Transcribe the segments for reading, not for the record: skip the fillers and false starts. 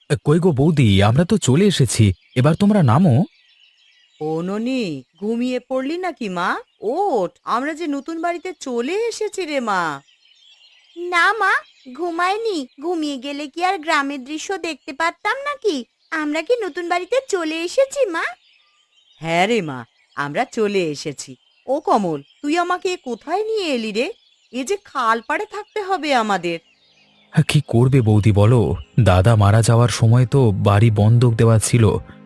কই গো বৌদি, আমরা তো চলে এসেছি। এবার তোমরা নামো। ও ননি, ঘুমিয়ে পড়লি নাকি মা? ওঠ, আমরা যে নতুন বাড়িতে চলে এসেছি রে মা। না মা, ঘুমাইনি। ঘুমিয়ে গেলে কি আর গ্রামের দৃশ্য দেখতে পারতাম নাকি? আমরা কি নতুন বাড়িতে চলে এসেছি মা? হ্যাঁ রে মা, আমরা চলে এসেছি। ও কমল, তুই আমাকে কোথায় নিয়ে এলি রে? এ যে খাল পাড়ে থাকতে হবে আমাদের। কি করবে বৌদি বলো? দাদা মারা যাওয়ার সময় তো বাড়ি বন্ধক দেওয়া ছিল।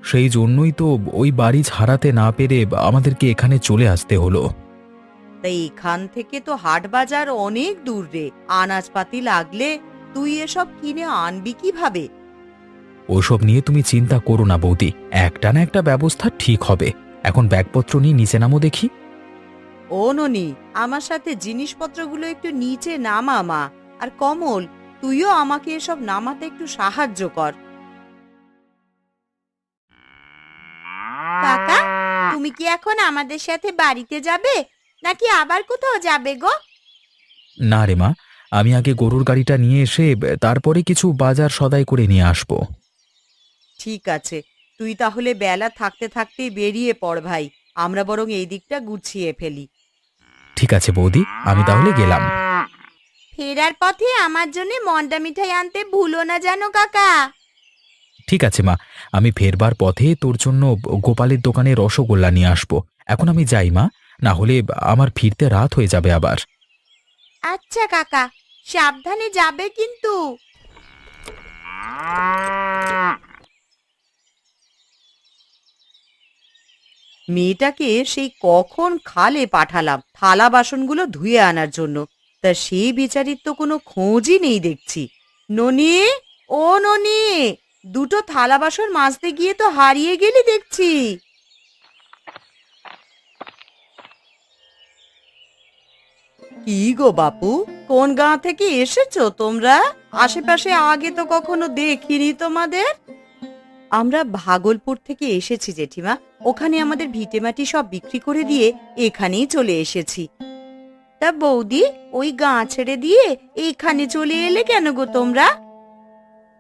সেই জন্যই তো ওই বাড়ি ছাড়াতে না পেরে আমাদেরকে এখানে চলে আসতে হলো। তাই এখান থেকে তো হাট বাজার অনেক দূর রে। আনাজপাতি লাগলে তুই এসব কিনে আনবি কিভাবে? ওসব নিয়ে তুমি চিন্তা করো না বৌদি, একটা না একটা ব্যবস্থা ঠিক হবে। এখন ব্যাগপত্র নিয়ে নিচে নামো দেখি। ও ননি, আমার সাথে জিনিসপত্রগুলো একটু নিচে নামা মা। আর কমল, তুইও আমাকে এসব নামাতে একটু সাহায্য কর। কাকা, তুমি কি এখন আমাদের সাথে বাড়িতে যাবে নাকি আবার কোথাও যাবে গো? না রে মা, আমি আগে গরুর গাড়িটা নিয়ে এসে তারপরে কিছু বাজার সদাই করে নিয়ে আসবো। ঠিক আছে, তুই তাহলে বেলা থাকতে থাকতেই বেরিয়ে পড় ভাই। আমরা বরং এই দিকটা গুছিয়ে ফেলি। ঠিক আছে বৌদি, আমি তাহলে গেলাম। ফেরার পথে আমার জন্য মন্ডা মিঠাই আনতে ভুলো না জানো কাকা। ঠিক আছে মা, আমি ফেরবার পথে তোর জন্য গোপালের দোকানে রসগোল্লা নিয়ে আসবো। এখন আমি যাই মা, না হলে আমার ফিরতে রাত হয়ে যাবে আবার। আচ্ছা কাকা, সাবধানে যাবে কিন্তু। মেয়েটাকে সেই কখন খালে পাঠালাম থালা বাসনগুলো ধুয়ে আনার জন্য, তা সেই বিচারির তো কোনো খোঁজই নেই দেখছি। ননি, ও ননি, দুটো থালা বাসন মাজতে গিয়ে তো হারিয়ে গেলি দেখছি। কি গো বাপু, কোন গাঁ থেকে এসেছো তোমরা? আশেপাশে আগে তো কখনো দেখিনি তোমাদের। আমরা ভাগলপুর থেকে এসেছি জেঠিমা। ওখানে আমাদের ভিটেমাটি সব বিক্রি করে দিয়ে এখানেই চলে এসেছি। তা বৌদি, ওই গাঁ ছেড়ে দিয়ে এইখানে চলে এলে কেন গো তোমরা?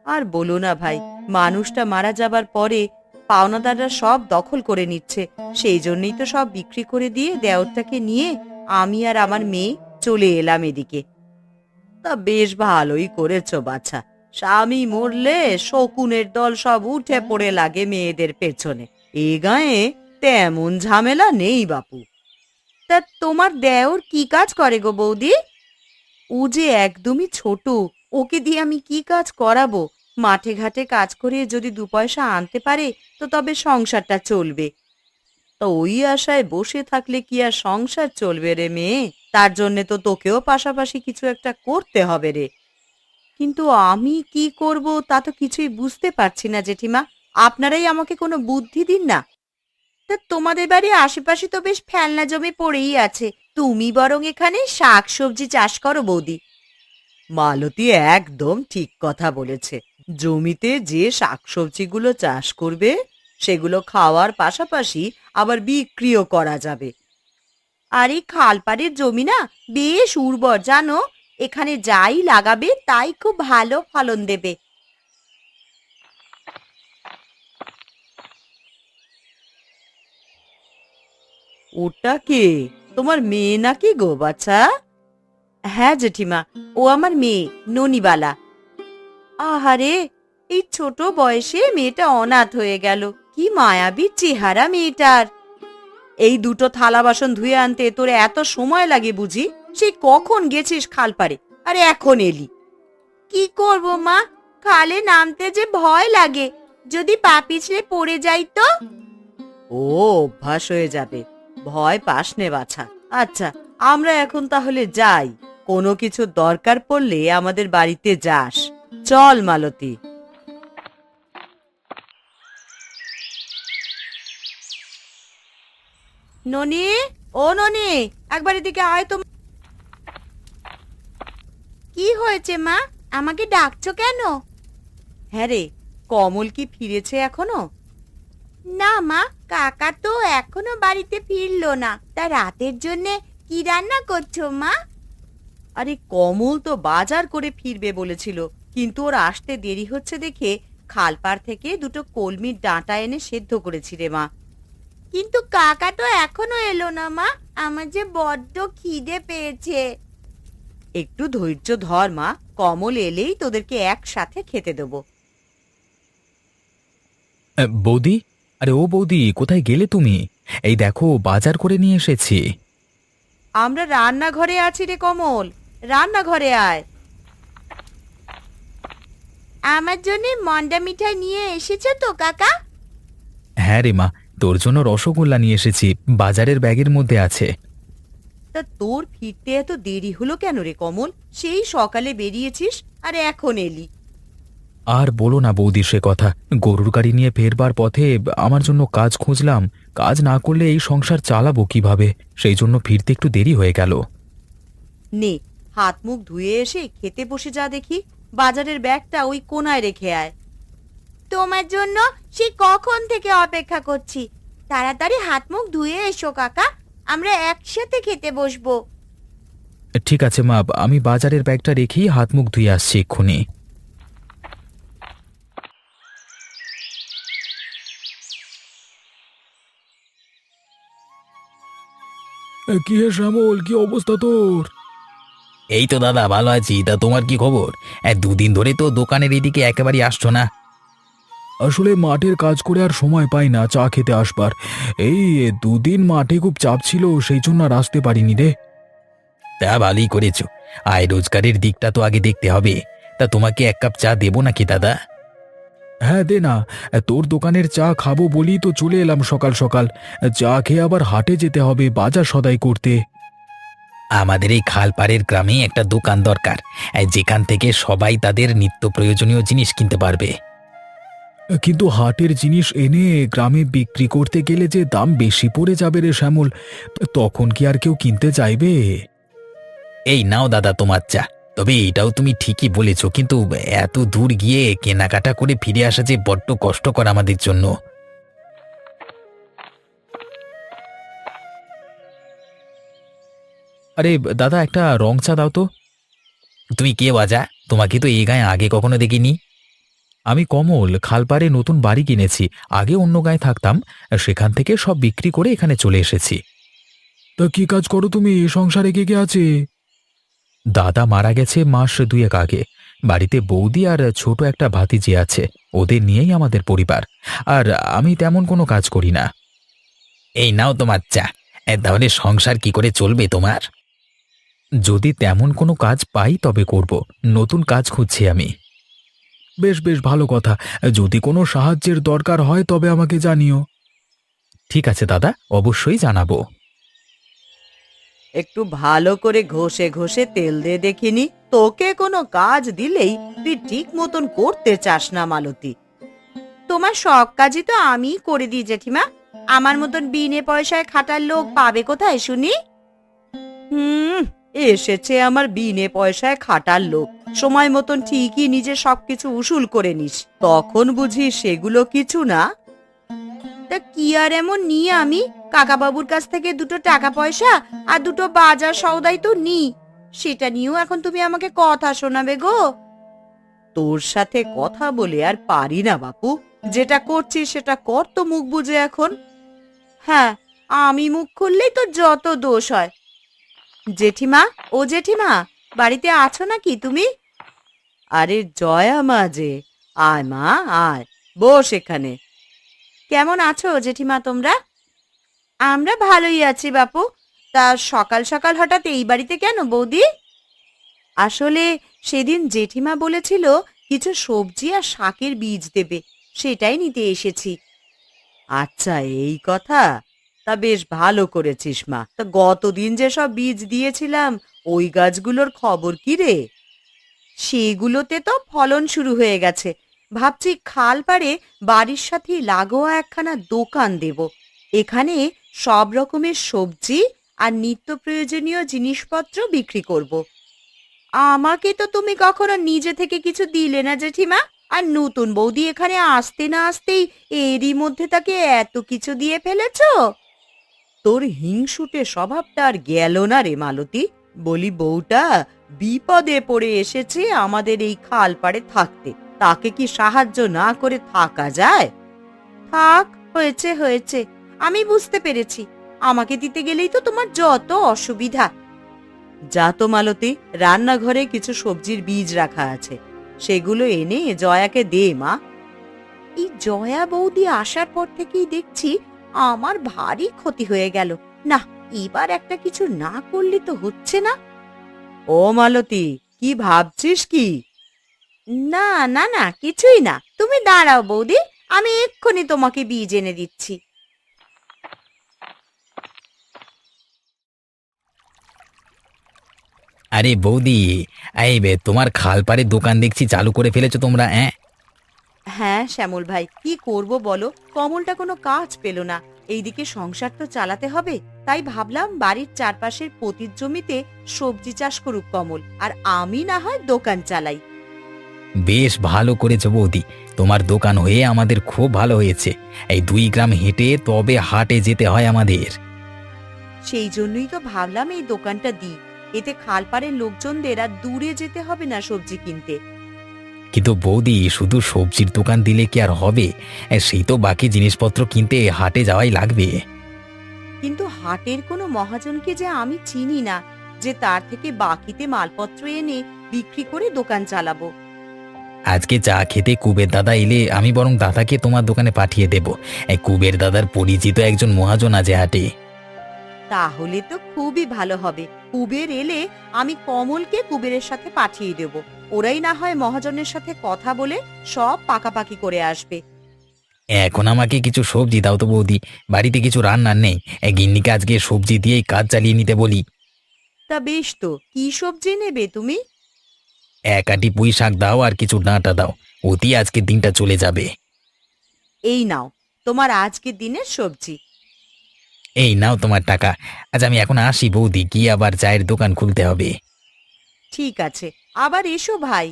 আর বলো না ভাই, মানুষটা মারা যাবার পরে পাওনাদাররা সব দখল করে নিচ্ছে। সেই জন্যই তো সব বিক্রি করে দিয়ে দেওরটাকে নিয়ে আমি আর আমার মেয়ে চলে এলাম এদিকে। তা বেশ ভালোই করেছো বাছা। স্বামী মরলে শকুনের দল সব উঠে পড়ে লাগে মেয়েদের পেছনে। এ গাঁয়ে তেমন ঝামেলা নেই বাপু। তা তোমার দেওর কি কাজ করে গো বৌদি? ও যে একদমই ছোট, ওকে দিয়ে আমি কি কাজ করাবো? মাঠে ঘাটে কাজ করে যদি দু পয়সা আনতে পারে তো তবে সংসারটা চলবে। তো ওই আশায় বসে থাকলে কি আর সংসার চলবে রে মেয়ে? তার জন্য তো তোকেও পাশাপাশি কিছু একটা করতে হবে রে। কিন্তু আমি কি করব তা তো কিছুই বুঝতে পারছি না জেঠিমা। আপনারাই আমাকে কোনো বুদ্ধি দিন না। তা তোমাদের বাড়ির আশেপাশে তো বেশ ফেলনা জমি পড়েই আছে, তুমি বরং এখানে শাকসবজি চাষ করো বৌদি। মালতী একদম ঠিক কথা বলেছে। জমিতে যে শাকসবজিগুলো চাষ করবে সেগুলো খাওয়ার পাশাপাশি আবার বিক্রিও করা যাবে। আর এই খালপাড়ের জমি না বেশ উর্বর জানো, এখানে যাই লাগাবে তাই খুব ভালো ফলন দেবে। ওটা কে? তোমার মেয়ে নাকি গো বাছা? হ্যাঁ জেঠিমা, ও আমার মেয়ে ননিবালা। আহারে, এই ছোট বয়সে মেয়েটা অনাথ হয়ে গেল। কি মায়াবী চেহারা মেয়েটার। এই দুটো থালা বাসন ধুয়ে আনতে তোর এত সময় লাগে বুঝি? সেই কখন গেছিস খালপাড়ে, আরে এখন এলি? কি করব মা, খালে নামতে যে ভয় লাগে, যদি পা পিছলে পড়ে যাই তো। ও, অভ্যাস হয়ে যাবে, ভয় পাস নে বাছা। আচ্ছা, আমরা এখন তাহলে যাই। কোনো কিছু দরকার পড়লে আমাদের বাড়িতে যাস। চল মালতী। ননি, ও ননি, একবার এদিকে আয় তো। কি হয়েছে মা, আমাকে ডাকছো কেন? হ্যাঁ রে, কমল কি ফিরেছে এখনো? না মা, কাকা তো এখনো বাড়িতে ফিরলো না। তা রাতের জন্য কি রান্না করছো মা? আরে কমল তো বাজার করে ফিরবে বলেছিল, কিন্তু ওর আসতে দেরি হচ্ছে দেখে খালপাড় থেকে দুটো কলমির ডাঁটা এনে সেদ্ধ করেছি রে মা। কিন্তু কাকা তো এখনো এলো না মা, আমার যে বড্ড খিদে পেয়েছে। একটু ধৈর্য ধর মা, কমল এলেই তোদেরকে একসাথে খেতে দেবো। বৌদি, আরে ও বৌদি, কোথায় গেলে তুমি? এই দেখো বাজার করে নিয়ে এসেছি। আমরা রান্নাঘরে আছি রে কমল, রান্নাঘরে আয়। আমার জন্য মন্ডা মিঠাই নিয়ে এসেছো তো কাকা? হ্যাঁ রে মা, তোর জন্য রসগোল্লা নিয়ে এসেছি, বাজারের ব্যাগের মধ্যে আছে। তা তোর ফিরতে এত দেরি হলো কেন রে কমল? সেই সকালে বেরিয়েছিস আর এখন এলি। আর বলো না বৌদি সে কথা, গরুর গাড়ি নিয়ে ফেরবার পথে আমার জন্য কাজ খুঁজলাম। কাজ না করলে এই সংসার চালাবো কিভাবে, সেই জন্য ফিরতে একটু দেরি হয়ে গেল। নে, হাত মুখ ধুয়ে এসে খেতে বসে যা দেখি। বাজারের ব্যাগটা ওই কোনায় রেখে আয়। তোমার জন্য সে কখন থেকে অপেক্ষা করছি। তাড়াতাড়ি হাত মুখ ধুয়ে এসো কাকা, আমরা একসাথে খেতে বসবো। ঠিক আছে মা, আমি বাজারের ব্যাগটা রেখেই হাত মুখ ধুয়ে আসছি এক্ষুনি। কি হে শ্যামল, কি অবস্থা তোর? এই তো দাদা, ভালো আছি। তা তোমার কি খবর? দুদিন ধরে তো দোকানের এদিকে একেবারেই আসছো না। আসলে মাঠের কাজ করে আর সময় পাই না চা খেতে আসবার। এই দুদিন মাঠে খুব চাপ ছিল, সেই জন্য আর আসতে পারিনি রে। তা ভালোই করেছো, আয় রোজগারের দিকটা তো আগে দেখতে হবে। তা তোমাকে এক কাপ চা দেবো নাকি দাদা? হ্যাঁ দে না, তোর দোকানের চা খাবো বলি তো চলে এলাম সকাল সকাল। চা খেয়ে আবার হাটে যেতে হবে বাজার সদাই করতে। আমাদের এই খালপাড়ের গ্রামে একটা দোকান দরকার, যেখান থেকে সবাই তাদের নিত্য প্রয়োজনীয় জিনিস কিনতে পারবে। কিন্তু হাটের জিনিস এনে গ্রামে বিক্রি করতে গেলে যে দাম বেশি পড়ে যাবে রে শ্যামল, তখন কি আর কেউ কিনতে চাইবে? এই নাও দাদা তোমার চা। তবে এটাও তুমি ঠিকই বলেছো, কিন্তু এত দূর গিয়ে কেনাকাটা করে ফিরে আসা যে বড্ড কষ্টকর আমাদের জন্য। আরে দাদা, একটা রং চা দাও তো। তুমি কে বাজা? তোমাকে তো এই গায়ে আগে কখনো দেখিনি। আমি কমল, খালপাড়ে নতুন বাড়ি কিনেছি। আগে অন্য গায়ে থাকতাম, সেখান থেকে সব বিক্রি করে এখানে চলে এসেছি। তা কি কাজ করো তুমি? সংসারে কে কে আছে? দাদা মারা গেছে মাস দুয়েক আগে। বাড়িতে বৌদি আর ছোট একটা ভাতিজি আছে, ওদের নিয়েই আমাদের পরিবার। আর আমি তেমন কোনো কাজ করি না। এই নাও তোমার চা। তাহলে সংসার কি করে চলবে তোমার? যদি তেমন কোনো কাজ পাই তবে করব, নতুন কাজ খুঁজছি আমি। বেশ বেশ, ভালো কথা। যদি কোনো সাহায্যের দরকার হয় তবে আমাকে জানিও। ঠিক আছে দাদা, অবশ্যই জানাবো। একটু ভালো করে ঘষে ঘষে তেল দে দেখিনি। তোকে কোনো কাজ দিলেই তুই ঠিক মতন করতে চাস না মালতী। তোমার সব কাজই তো আমিই করে দিই জেঠিমা। আমার মতন বিনে পয়সায় খাটার লোক পাবে কোথায় শুনি? এসেছে আমার বিনে পয়সায় খাটার লোক। সময় মতন ঠিকই নিজে সবকিছু উসুল করে নিস, তখন বুঝি সেগুলো কিছু না। তা কি আর এমন নিয়ে আমি কাকা বাবুর কাছ থেকে দুটো টাকা পয়সা আর দুটো বাজার সওদাই তো নিই, সেটা নিয়েও এখন তুমি আমাকে কথা শোনাবে গো? তোর সাথে কথা বলে আর পারি না বাপু। যেটা করছিস সেটা কর তো মুখ বুঝে এখন। হ্যাঁ, আমি মুখ খুললেই তো যত দোষ হয়। জেঠিমা, ও জেঠিমা, বাড়িতে আছো নাকি তুমি? আরে জয়া মা যে, আয় মা আয়, বস এখানে। কেমন আছো জেঠিমা তোমরা? আমরা ভালোই আছি বাপু। তা সকাল সকাল হঠাৎ এই বাড়িতে কেন বৌদি? আসলে সেদিন জেঠিমা বলেছিল কিছু সবজি আর শাকের বীজ দেবে, সেটাই নিতে এসেছি। আচ্ছা এই কথা, তা বেশ ভালো করেছিস মা। তা গতদিন যে সব বীজ দিয়েছিলাম ওই গাছগুলোর খবর কি রে? সেগুলোতে তো ফলন শুরু হয়ে গেছে। ভাবছি খাল পাড়ে বাড়ির সাথে লাগোয়া একখানা দোকান দেব। এখানে সব রকমের সবজি আর নিত্য প্রয়োজনীয় জিনিসপত্র বিক্রি করব। আমাকে তো তুমি কখনো নিজে থেকে কিছু দিলে না জেঠিমা। আর নতুন বৌদি এখানে আসতে না আসতেই এরই মধ্যে তাকে এত কিছু দিয়ে ফেলেছো। তোর হিংসুটে স্বভাবটা আর গেল না রে মালতী। বলি বউটা বিপদে পড়ে এসেছে আমাদের এই খাল পাড়ে থাকতে, তাকে কি সাহায্য না করে থাকা যায়? থাক, হয়েছে হয়েছে, আমি বুঝতে পেরেছি। আমাকে দিতে গেলেই তো তোমার যত অসুবিধা। যা তো মালতী, রান্নাঘরে কিছু সবজির বীজ রাখা আছে, সেগুলো এনে জয়াকে দে মা। এই জয়া বৌদি আসার পর থেকেই দেখছি আমার ভারী ক্ষতি হয়ে গেল। না, এবার একটা কিছু না করলে তো হচ্ছে না। ও মালতী, কি ভাবছিস কি? না না না, কিছুই না, তুমি দাঁড়াও বৌদি, আমি এক্ষুনি তোমাকে বীজ এনে দিচ্ছি। আরে বৌদি, তোমার খালপাড়ের দোকান দেখছি চালু করে ফেলেছো তোমরা, হ্যাঁ? হ্যাঁ শ্যামল ভাই, কি করব বলো, কমলটা কোনো কাজ পেল না। এইদিকে সংসার তো চালাতে হবে, তাই ভাবলাম বাড়ির চারপাশের পতির জমিতে সবজি চাষ করুক কমল, আর আমি না হয় দোকান চালাই। বেশ ভালো করেছো বৌদি, তোমার দোকান হয়ে আমাদের খুব ভালো হয়েছে। এই 2 গ্রাম হেঁটে তবে হাটে যেতে হয় আমাদের। সেই জন্যই তো ভাবলাম এই দোকানটা দিই, এতে খালপাড়ের লোকজনদের আর দূরে যেতে হবে না সবজি কিনতে। কিন্তু বৌদি, শুধু সবজির দোকান দিলে কি আর হবে? সেই তো বাকি জিনিসপত্র কিনতে হাটে যাওয়াই লাগবে। কিন্তু হাটের কোনো মহাজনকে যে আমি চিনি না, যে তার থেকে বাকিতে মালপত্র এনে বিক্রি করে দোকান চালাবো। আজকে চা খেতে কুবের দাদা এলে আমি বরং দাদাকে তোমার দোকানে পাঠিয়ে দেব। এই কুবের দাদার পরিচিত একজন মহাজন আছে হাটে। তাহলে তো খুবই ভালো হবে। কুবের এলে আমি কমলকে কুবেরের সাথে পাঠিয়ে দেব, ওরাই না হয় মহাজনের সাথে কথা বলে সব পাকাপাকি করে আসবে। এখন আমাকে কিছু সবজি দাও তো বৌদি, বাড়িতে কিছু রান্নার নেই। গিন্নিকে আজকে সবজি দিয়েই কাজ চালিয়ে নিতে বলি। তা বেশ, তো কি সবজি নেবে তুমি? 1 আঁটি পুঁই শাক দাও আর কিছু ডাঁটা দাও, অতি আজকের দিনটা চলে যাবে। এই নাও তোমার আজকের দিনের সবজি। এই নাও তোমার টাকা। আচ্ছা, আমি এখন আসি বৌদি, গিয়ে আবার চায়ের দোকান খুলতে হবে। ঠিক আছে, আবার এসো ভাই।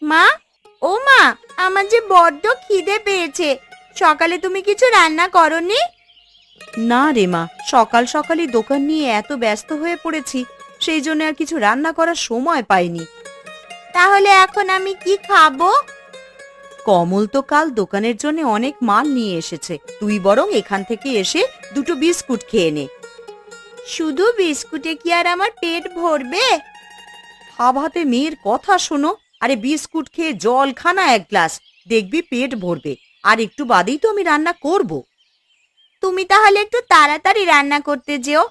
মা, ও মা, আমার যে বড্ড খিদে পেয়েছে। সকালে তুমি কিছু রান্না করনি? না রে মা, সকাল সকালই দোকান নিয়ে এত ব্যস্ত হয়ে পড়েছি, সেই জন্য আর কিছু রান্না করার সময় পাইনি। তাহলে এখন আমি কি খাবো? কমল তো কাল দোকানের জন্য অনেক মাল নিয়ে এসেছে, তুই বরং এখান থেকে এসে দুটো বিস্কুট খেয়ে নে। শুধু বিস্কুটে কি আর আমার পেট ভরবে? হাতে মেয়ের কথা শোনো, আরে বিস্কুট খেয়ে জল খানা 1 গ্লাস, দেখবি পেট ভরবে। আর একটু বাদেই তো আমি রান্না করব। তুমি তাহলে একটু তাড়াতাড়ি রান্না করতে যেও,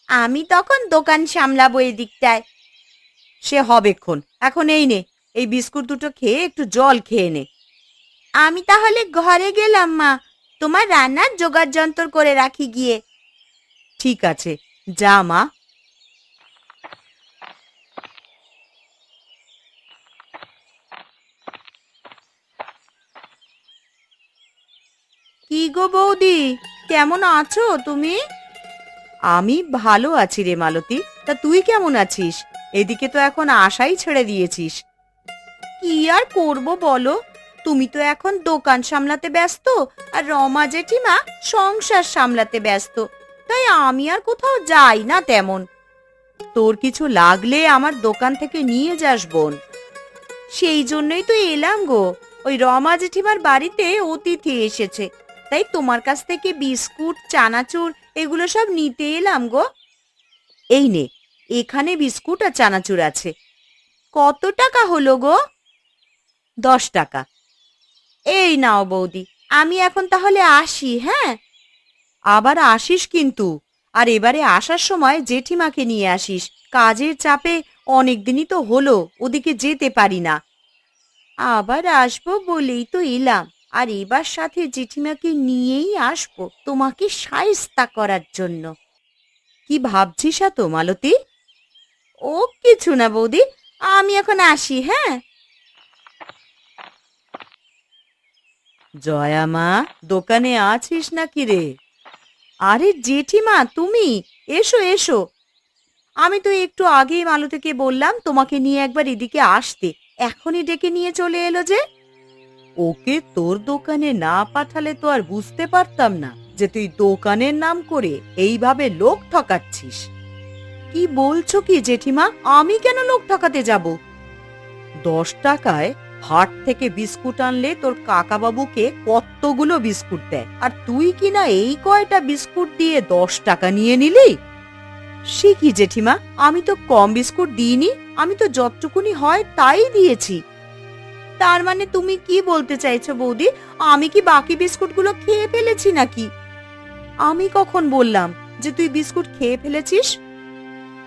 আমি তখন দোকান সামলাবো এদিকটায়। সে হবেক্ষণ, এখন এই নে, এই বিস্কুট দুটো খেয়ে একটু জল খেয়ে নে। আমি তাহলে ঘরে গেলাম মা, তোমার রান্নার জোগাড় যন্ত্র করে রাখি গিয়ে। ঠিক আছে, যা মা। কি গো বৌদি, কেমন আছো তুমি? আমি ভালো আছি রে মালতী, তা তুই কেমন আছিস? এদিকে তো এখন আশাই ছেড়ে দিয়েছিস। কি আর করব বলো, তুমি তো এখন দোকান সামলাতে ব্যস্ত, আর রমা জেঠিমা সংসার সামলাতে ব্যস্ত, তাই আমি আর কোথাও যাই না তেমন। তোর কিছু লাগলে আমার দোকান থেকে নিয়ে যাস বোন। সেই জন্যই তো এলাম গো, ওই রমা জেঠিমার বাড়িতে অতিথি এসেছে, তাই তোমার কাছ থেকে বিস্কুট চানাচুর এগুলো সব নিতে এলাম গো। এই নে, এখানে বিস্কুট আর চানাচুর আছে। কত টাকা হলো গো? 10 টাকা। এই নাও বৌদি, আমি এখন তাহলে আসি। হ্যাঁ, আবার আসিস কিন্তু, আর এবারে আসার সময় জেঠিমাকে নিয়ে আসিস। কাজের চাপে অনেক দিনই তো হলো ওদিকে যেতে পারি না। আবার আসবো বলেই তো এলাম, আর এবার সাথে জেঠিমাকে নিয়েই আসবো তোমাকে শায়েস্তা করার জন্য। কি ভাবছিস এত মালতী? ও কিছু না বৌদি, আমি এখন আসি। হ্যাঁ। জয়া মা, দোকানে আছিস নাকি রে? আরে জেঠিমা তুমি, এসো এসো। আমি তো একটু আগেই মালতীকে বললাম তোমাকে নিয়ে একবার এদিকে আসতে, এখনই ডেকে নিয়ে চলে এলো যে। ওকে তোর দোকানে না পাঠালে তো আর বুঝতে পারতাম না যে তুই দোকানের নাম করে এইভাবে লোক ঠকাচ্ছিস। কি বলছো কি জেঠিমা? আমি কেন লোক ঠকাতে যাব? 10 টাকায় হাট থেকে বিস্কুট আনলে তোর কাকাবাবুকে কতগুলো বিস্কুট দেয়, আর তুই কিনা এই কয়টা বিস্কুট দিয়ে 10 টাকা নিয়ে নিলি? সে কি জেঠিমা, আমি তো কম বিস্কুট দিইনি, আমি তো যতটুকুনি হয় তাই দিয়েছি। তার মানে তুমি কি বলতে চাইছো বৌদি, আমি কি বাকি বিস্কুটগুলো খেয়ে ফেলেছি নাকি? আমি কখন বললাম যে তুই বিস্কুট খেয়ে ফেলেছিস?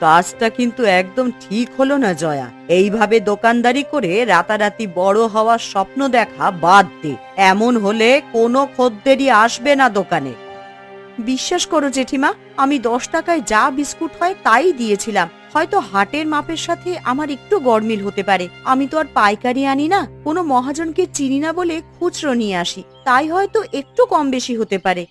কাজটা কিন্তু একদম ঠিক হলো না জয়া। এইভাবে দোকানদারি করে রাতারাতি বড় হওয়ার স্বপ্ন দেখা বাদ দে। এমন হলে কোনো খদ্দেরই আসবে না দোকানে। বিশ্বাস করো জেঠিমা, আমি 10 টাকায় যা বিস্কুট হয় তাই দিয়েছিলাম। হয়তো হাটের মাপের সাথে আমার একটু গরমিল হতে পারে। আমি তো আর পাইকারি আনি না, কোনো মহাজনকে চিনি না বলে খুচরো নিয়ে আসি, তাই হয়তো একটু কম বেশি হতে পারে।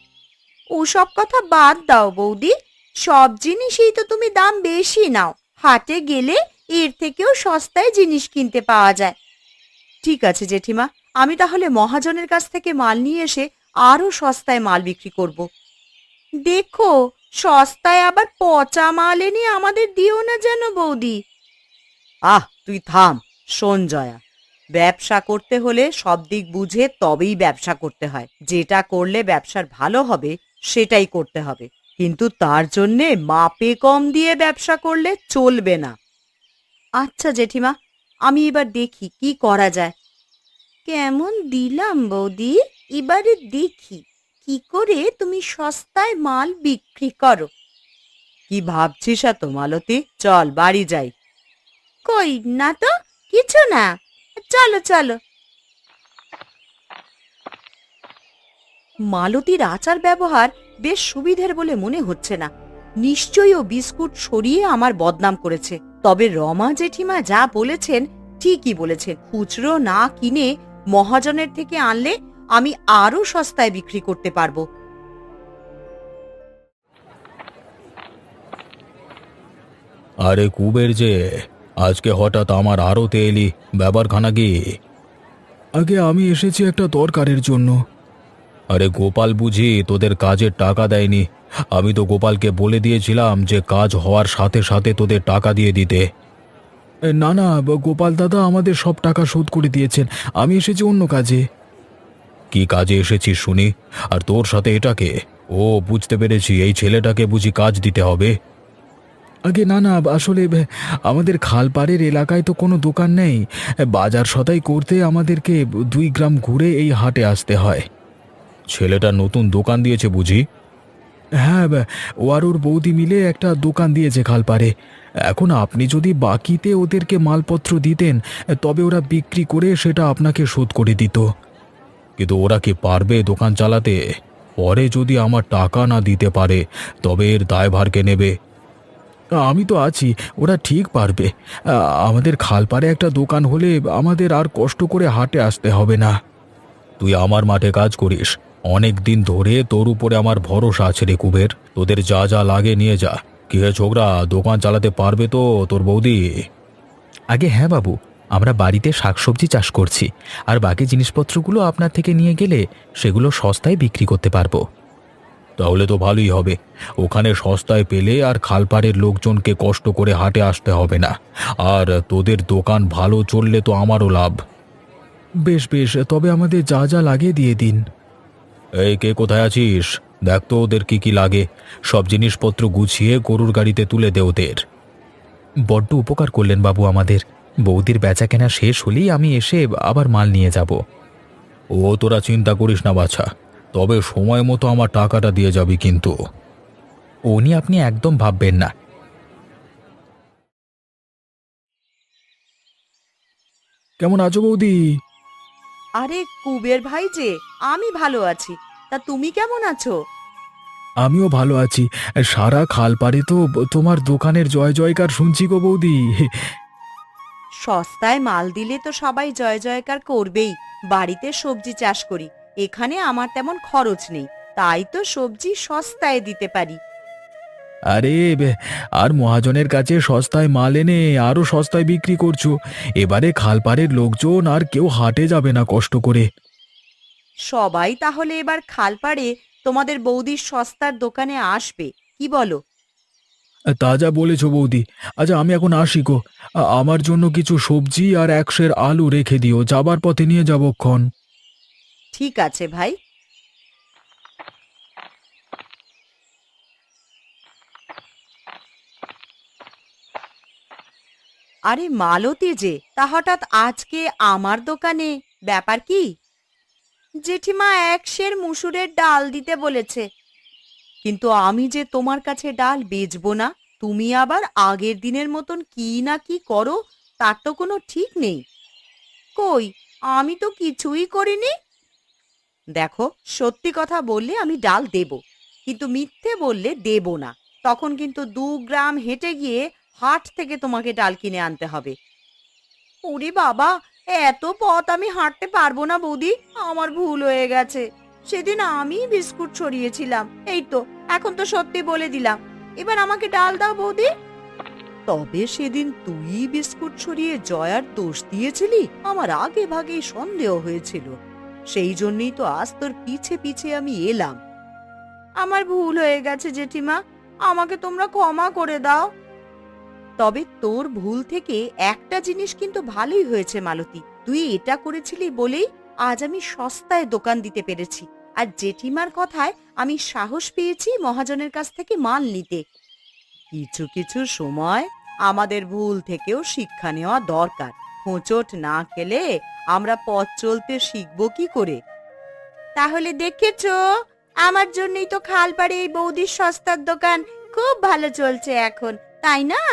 ওসব কথা বাদ দাও বৌদি, সব জিনিসই তো তুমি দাম বেশি নাও। হাটে গেলে এর থেকেও সস্তায় জিনিস কিনতে পাওয়া যায়। ঠিক আছে জেঠিমা, আমি তাহলে মহাজনের কাছ থেকে মাল নিয়ে এসে আরো সস্তায় মাল বিক্রি করব। দেখো, সস্তায় আবার পচা মাল এনে আমাদের দিও না যেন বৌদি। তুই থাম। শোন জয়া, ব্যবসা করতে হলে সব দিক বুঝে তবেই ব্যবসা করতে হয়। যেটা করলে ব্যবসার ভালো হবে সেটাই করতে হবে, কিন্তু তার জন্যে মাপে কম দিয়ে ব্যবসা করলে চলবে না। আচ্ছা জেঠিমা, আমি এবার দেখি কি করা যায়। কেমন দিলাম বৌদি, এবারে দেখি কি করে তুমি সস্তায় মাল বিক্রি করো। কি ভাবছিস এত মালতী? চল বাড়ি যাই। কই না তো, কিছু না, চলো চলো। মালতীর আচার ব্যবহার বেশ সুবিধের বলে মনে হচ্ছে না। নিশ্চয়ই ও বিস্কুট সরিয়ে আমার বদনাম করেছে। তবে রমা জেঠিমা যা বলেছেন ঠিকই বলেছেন। খুচরো না কিনে মহাজনের থেকে আনলে আমি আরো সস্তায় বিক্রি করতে পারবো। আরে কুবের যে, আজকে হঠাৎ আমার আড়তে এলি, ব্যাপারখানা কি? আগে আমি এসেছি একটা দরকারের জন্য। আরে গোপাল বুঝি তোদের কাজের টাকা দেয়নি? আমি তো গোপালকে বলে দিয়েছিলাম যে কাজ হওয়ার সাথে সাথে তোদের টাকা দিয়ে দিতে। না না, গোপাল দাদা আমাদের সব টাকা শোধ করে দিয়েছেন। আমি এসেছি অন্য কাজে। কি কাজে এসেছিস শুনি? আর তোর সাথে এটাকে? ও, বুঝতে পেরেছি, এই ছেলেটাকে বুঝি কাজ দিতে হবে। আগে না না, আসলে আমাদের খালপাড়ের এলাকায় তো কোনো দোকান নেই। বাজার সদাই করতে আমাদেরকে 2 গ্রাম ঘুরে এই হাটে আসতে হয়। ছেলেটা নতুন দোকান দিয়েছে বুঝি? হ্যাঁ, ও আর ওর বৌদি মিলে একটা দোকান দিয়েছে খালপাড়ে। এখন আপনি যদি বাকিতে ওদেরকে মালপত্র দিতেন, তবে ওরা বিক্রি করে সেটা আপনাকে শোধ করে দিত। কিন্তু ওরা কি পারবে দোকান চালাতে? পরে যদি আমার টাকা না দিতে পারে তবে এর দায়ভার কে নেবে? আমি তো আছি, ওরা ঠিক পারবে। আমাদের খালপাড়ে একটা দোকান হলে আমাদের আর কষ্ট করে হাটে আসতে হবে না। তুই আমার মাঠে কাজ করিস, অনেক দিন ধরে তোর উপরে আমার ভরসা আছে রে কুবের। তোদের যা যা লাগে নিয়ে যা। কি হে ছোকরা, দোকান চালাতে পারবে তো তোর বৌদি? আগে হ্যাঁ বাবু, আমরা বাড়িতে শাকসবজি চাষ করছি, আর বাকি জিনিসপত্রগুলো আপনার থেকে নিয়ে গেলে সেগুলো সস্তায় বিক্রি করতে পারবো। তাহলে তো ভালোই হবে। ওখানে সস্তায় পেলে আর খালপাড়ের লোকজনকে কষ্ট করে হাটে আসতে হবে না। আর তোদের দোকান ভালো চললে তো আমারও লাভ। বেশ বেশ, তবে আমাদের যা যা লাগে দিয়ে দিন। এই, কে কোথায় আছিস? দেখ তো ওদের কি কি লাগে। সব জিনিসপত্র গুছিয়ে গরুর গাড়িতে তুলে দে ওদের। বড্ড উপকার করলেন বাবু আমাদের। বৌদির বেচা কেনা শেষ হলেই আমি এসে আবার মাল নিয়ে যাব। ও, তোরা চিন্তা করিস না বাছা, তবে সময় মতো আমার টাকাটা দিয়ে যাবি কিন্তু। ও নিয়ে আপনি একদম ভাববেন না। কেমন আছো বৌদি? আরে কুবের ভাই যে, আমি ভালো আছি, তা তুমি কেমন আছো? আমিও ভালো আছি। সারা খালপাড়ে তো তোমার দোকানের জয় জয়কার শুনছি গো বৌদি। সস্তায় মাল দিলে তো সবাই জয় জয়কার করবেই। বাড়িতে সবজি চাষ করি, এখানে আমার তেমন খরচ নেই, তাই তো সবজি সস্তায় দিতে পারি। আরে আর মহাজনের কাছে সস্তায় মাল এনে আরো সস্তায় বিক্রি করছো। এবারে খালপাড়ের লোকজন আর কেউ হাটে যাবে না কষ্ট করে। সবাই তাহলে এবার খালপাড়ে তোমাদের বৌদির সস্তার দোকানে আসবে, কি বলো? তা যা বলেছো বৌদি। আচ্ছা আমি এখন আসি গো। আমার জন্য কিছু সবজি আর 1 সের আলু রেখে দিও, যাবার পথে নিয়ে যাবক্ষণ। ঠিক আছে ভাই। আরে মালতী যে, তা হঠাৎ আজকে আমার দোকানে, ব্যাপার কি? জেঠিমা 1 সের মুসুরের ডাল দিতে বলেছে। কিন্তু আমি যে তোমার কাছে ডাল বেচবো না, তুমি আবার আগের দিনের মতন কি না কি করো, তার তো কোনো ঠিক নেই। কই, আমি তো কিছুই করিনি। দেখো, সত্যি কথা বললে আমি ডাল দেব, কিন্তু মিথ্যে বললে দেব না। তখন কিন্তু 2 গ্রাম হেঁটে গিয়ে হাট থেকে তোমাকে ডাল কিনে আনতে হবে। ওরে বাবা, এত পথ আমি হাঁটতে পারবো না বৌদি, আমার ভুল হয়ে গেছে। সেদিন আমি বিস্কুট ছড়িয়েছিলাম, এই তো এখন তো সত্যি বলে দিলাম। এবার আমাকে ডাল দাও বৌদি। তবে সেদিন তুই বিস্কুট ছড়িয়ে জয়ার দোষ দিয়েছিলি, আমার আগে ভাগেই সন্দেহ হয়েছিল। সেই জন্যই তো আজ তোর পিছে পিছে আমি এলাম। আমার ভুল হয়ে গেছে জেঠিমা, আমাকে তোমরা ক্ষমা করে দাও। তবে তোর ভুল থেকে একটা জিনিস কিন্তু ভালোই হয়েছে মালতী, তুই এটা করেছিলি বলেই আজ আমি সস্তায় দোকান দিতে পেরেছি। আর জেঠিমার কথায় আমি সাহস পেয়েছি মহাজনের কাছ থেকে মাল নিতে। কিছু কিছু সময় আমাদের ভুল থেকেও শিক্ষা নেওয়া দরকার। হোঁচট না খেলে আমরা পথ চলতে শিখবো কি করে? তাহলে দেখেছো, আমার জন্যই তো খালপাড়ে এই বৌদির সস্তার দোকান খুব ভালো চলছে এখন, তাই না?